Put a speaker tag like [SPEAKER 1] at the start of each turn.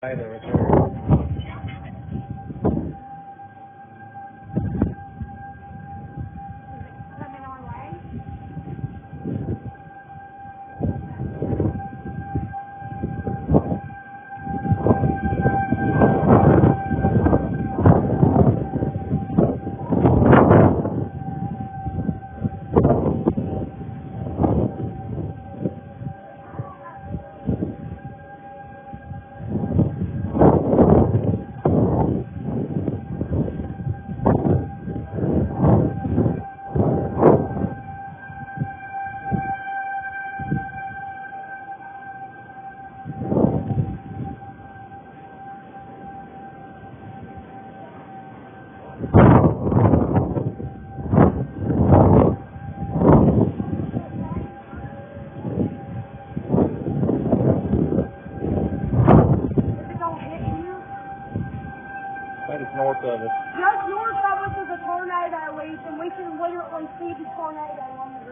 [SPEAKER 1] Either with her.
[SPEAKER 2] Coming our way.
[SPEAKER 1] That is north of us.
[SPEAKER 2] Just north of us is a tornado, and we can literally see the tornado on the